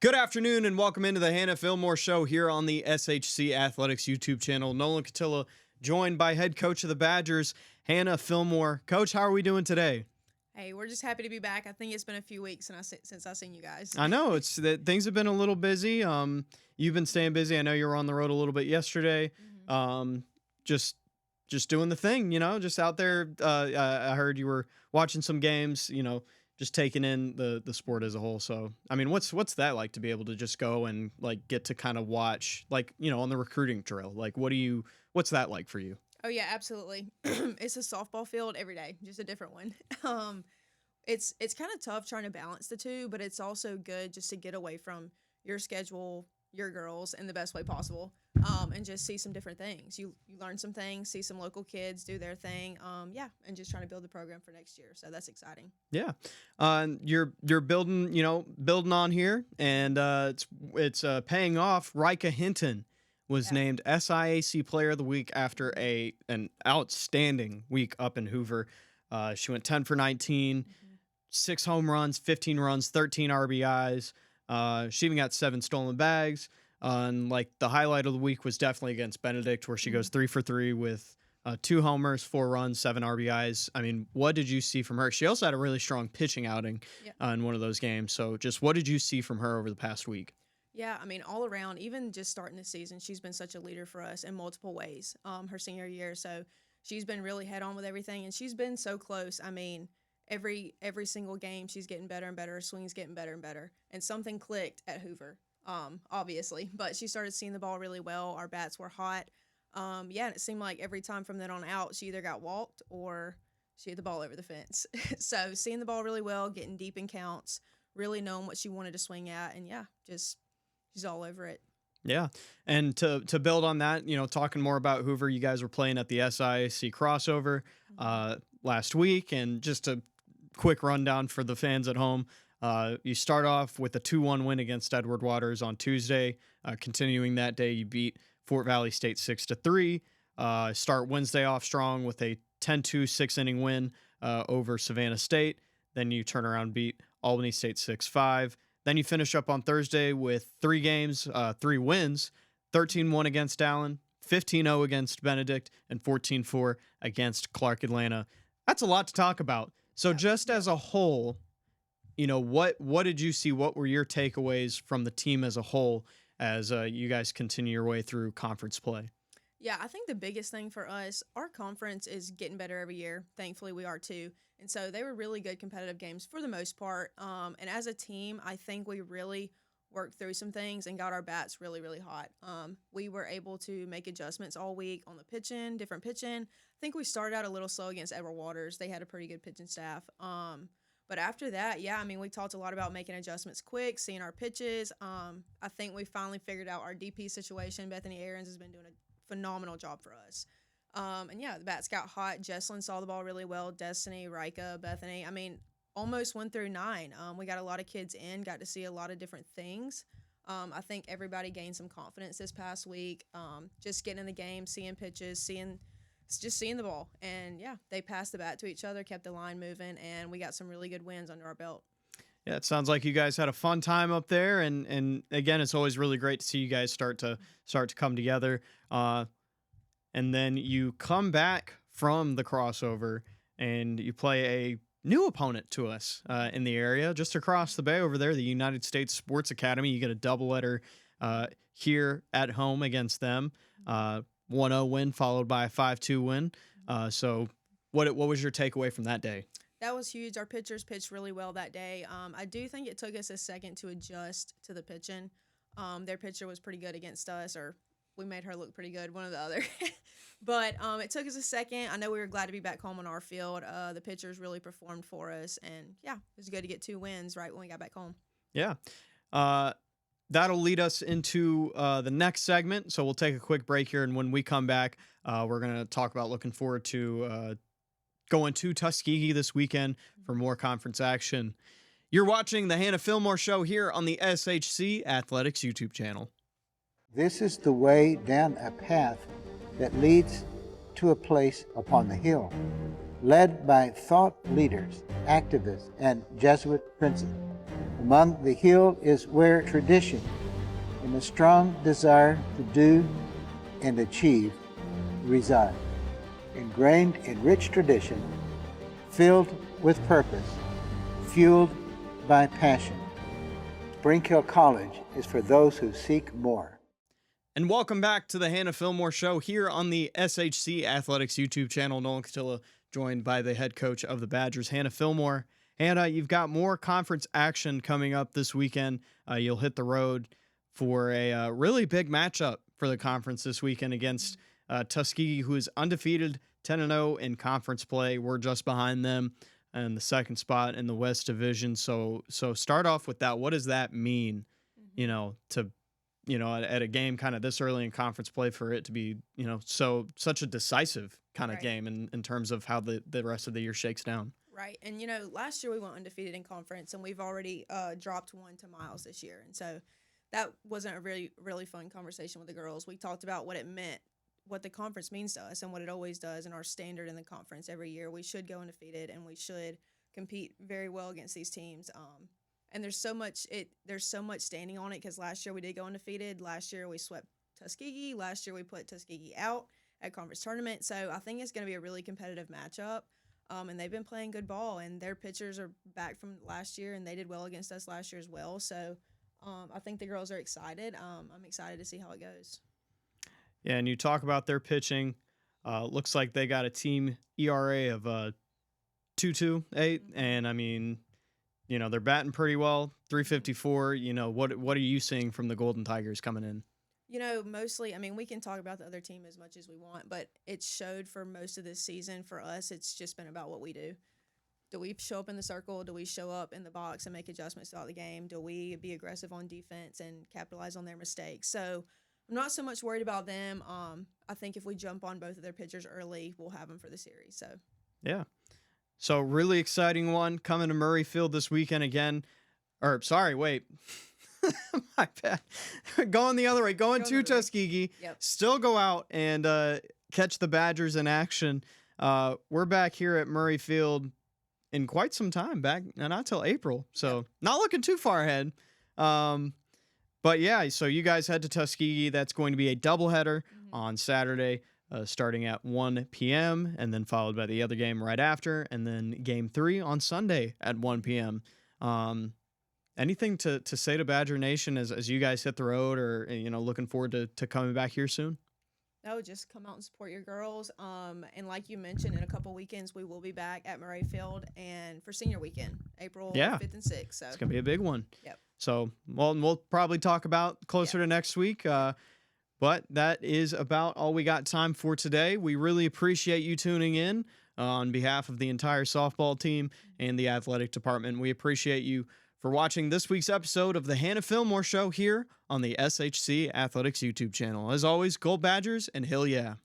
Good afternoon and welcome into the Hannah Fillmore Show here on the SHC Athletics YouTube channel. Nolan Cotillo joined by head coach of the Badgers, Hannah Fillmore. Coach, how are we doing today? Hey, we're just happy to be back. I think it's been a few weeks since I've seen you guys. I know it's that things have been a little busy. You've been staying busy. I know you were on the road a little bit yesterday. Mhm. Just doing the thing, just out there. I heard you were watching some games, just taking in the sport as a whole. So, I mean, what's that like to be able to just go and like get to kind of watch, like, on the recruiting drill? Like, what's that like for you? Oh yeah, absolutely. It's a softball field every day, just a different one. It's kind of tough trying to balance the two, but it's also good just to get away from your schedule, your girls, in the best way possible, and just see some different things. You learn some things, see some local kids do their thing, and just trying to build the program for next year. So that's exciting. Yeah, you're building on here, and it's paying off. Rika Hinton was Yeah. named SIAC Player of the Week after an outstanding week up in Hoover. She went 10 for 19, Mhm. 6 home runs, 15 runs, 13 RBIs. She even got 7 stolen bags. And like the highlight of the week was definitely against Benedict, where she goes 3 for 3 with 2 homers, 4 runs, 7 RBIs. I mean, what did you see from her? She also had a really strong pitching outing Yeah. in one of those games. So, just what did you see from her over the past week? Yeah, I mean, all around, even just starting the season, she's been such a leader for us in multiple ways. Her senior year, so she's been really head on with everything, and she's been so close. I mean, every single game, she's getting better and better. Her swing's getting better and better, and something clicked at Hoover, obviously. But she started seeing the ball really well. Our bats were hot. Yeah, and it seemed like every time from then on out, she either got walked or she hit the ball over the fence. So seeing the ball really well, getting deep in counts, really knowing what she wanted to swing at, and yeah, just she's all over it. Yeah. And to build on that, talking more about Hoover, you guys were playing at the SIAC crossover Mhm. last week. And just a quick rundown for the fans at home. You start off with a 2-1 win against Edward Waters on Tuesday. Continuing that day, you beat Fort Valley State 6-3. Start Wednesday off strong with a 10-2 6-inning win over Savannah State. Then you turn around and beat Albany State 6-5. Then you finish up on Thursday with 3 games, 3 wins, 13-1 against Allen, 15-0 against Benedict, and 14-4 against Clark Atlanta. That's a lot to talk about. So Yeah, just yeah. as a whole, what did you see? What were your takeaways from the team as a whole as you guys continue your way through conference play? Yeah, I think the biggest thing for us, our conference is getting better every year. Thankfully, we are too. And so they were really good competitive games for the most part. And as a team, I think we really worked through some things and got our bats really, really hot. We were able to make adjustments all week on the pitching, different pitching. I think we started out a little slow against Edward Waters. They had a pretty good pitching staff. But after that, yeah, I mean, we talked a lot about making adjustments quick, seeing our pitches. I think we finally figured out our DP situation. Bethany Aarons has been doing a phenomenal job for us. And yeah, the bats got hot. Jesslyn saw the ball really well. Destiny, Rika, Bethany. I mean, almost 1 through 9. We got a lot of kids in, got to see a lot of different things. I think everybody gained some confidence this past week. Just getting in the game, seeing pitches, just seeing the ball. And yeah, they passed the bat to each other, kept the line moving, and we got some really good wins under our belt. Yeah, it sounds like you guys had a fun time up there, and again, it's always really great to see you guys start to come together. And then you come back from the crossover and you play a new opponent to us in the area, just across the bay over there, the United States Sports Academy. You get a doubleheader here at home against them. 1-0 win followed by a 5-2 win. So what was your takeaway from that day? That was huge. Our pitchers pitched really well that day. I do think it took us a second to adjust to the pitching. Their pitcher was pretty good against us, or we made her look pretty good, one or the other. But it took us a second. I know we were glad to be back home on our field. The pitchers really performed for us, and yeah, it was good to get 2 wins right when we got back home. Yeah. Uh, That'll lead us into the next segment. So we'll take a quick break here. And when we come back, we're going to talk about looking forward to going to Tuskegee this weekend for more conference action. You're watching the Hannah Fillmore Show here on the SHC Athletics YouTube channel. This is the way down a path that leads to a place upon the hill, led by thought leaders, activists, and Jesuit princes. Among the Hill is where tradition and a strong desire to do and achieve reside. Ingrained in rich tradition, filled with purpose, fueled by passion. Spring Hill College is for those who seek more. And welcome back to the Hannah Fillmore Show here on the SHC Athletics YouTube channel. Nolan Cotillo joined by the head coach of the Badgers, Hannah Fillmore. Hannah, you've got more conference action coming up this weekend. You'll hit the road for a really big matchup for the conference this weekend against Tuskegee, who is undefeated, 10-0 in conference play. We're just behind them in the second spot in the West Division. So start off with that. What does that mean, at a game kind of this early in conference play for it to be, such a decisive kind of game in terms of how the rest of the year shakes down? Right. And, last year we went undefeated in conference, and we've already dropped one to Miles this year. And so that wasn't a really, really fun conversation with the girls. We talked about what it meant, what the conference means to us and what it always does, and our standard in the conference every year. We should go undefeated, and we should compete very well against these teams. And there's so much standing on it, because last year we did go undefeated. Last year we swept Tuskegee. Last year we put Tuskegee out at conference tournament. So I think it's going to be a really competitive matchup. And they've been playing good ball, and their pitchers are back from last year, and they did well against us last year as well. So I think the girls are excited. I'm excited to see how it goes. Yeah, and you talk about their pitching. Looks like they got a team ERA of 2.28, and I mean, they're batting pretty well, 354. What are you seeing from the Golden Tigers coming in? Mostly, we can talk about the other team as much as we want, but it showed for most of this season. For us, it's just been about what we do. Do we show up in the circle? Do we show up in the box and make adjustments throughout the game? Do we be aggressive on defense and capitalize on their mistakes? So I'm not so much worried about them. I think if we jump on both of their pitchers early, we'll have them for the series. So yeah. So really exciting one coming to Murrayfield this weekend again. Or sorry, wait. My bad. Going the other way. Going to Tuskegee. Yep. Still go out and catch the Badgers in action. We're back here at Murrayfield in quite some time, back not till April. So not looking too far ahead. But yeah, so you guys head to Tuskegee. That's going to be a doubleheader on Saturday, starting at 1 p.m. and then followed by the other game right after, and then game 3 on Sunday at 1 p.m. Anything to say to Badger Nation as you guys hit the road, or looking forward to coming back here soon? No, just come out and support your girls. And like you mentioned, in a couple weekends we will be back at Murrayfield and for senior weekend, April 5th and 6th. So it's gonna be a big one. Yep. So we'll probably talk about closer to next week. But that is about all we got time for today. We really appreciate you tuning in on behalf of the entire softball team and the athletic department. We appreciate you for watching this week's episode of the Hannah Fillmore Show here on the SHC Athletics YouTube channel. As always, Gold Badgers and Hill Yeah!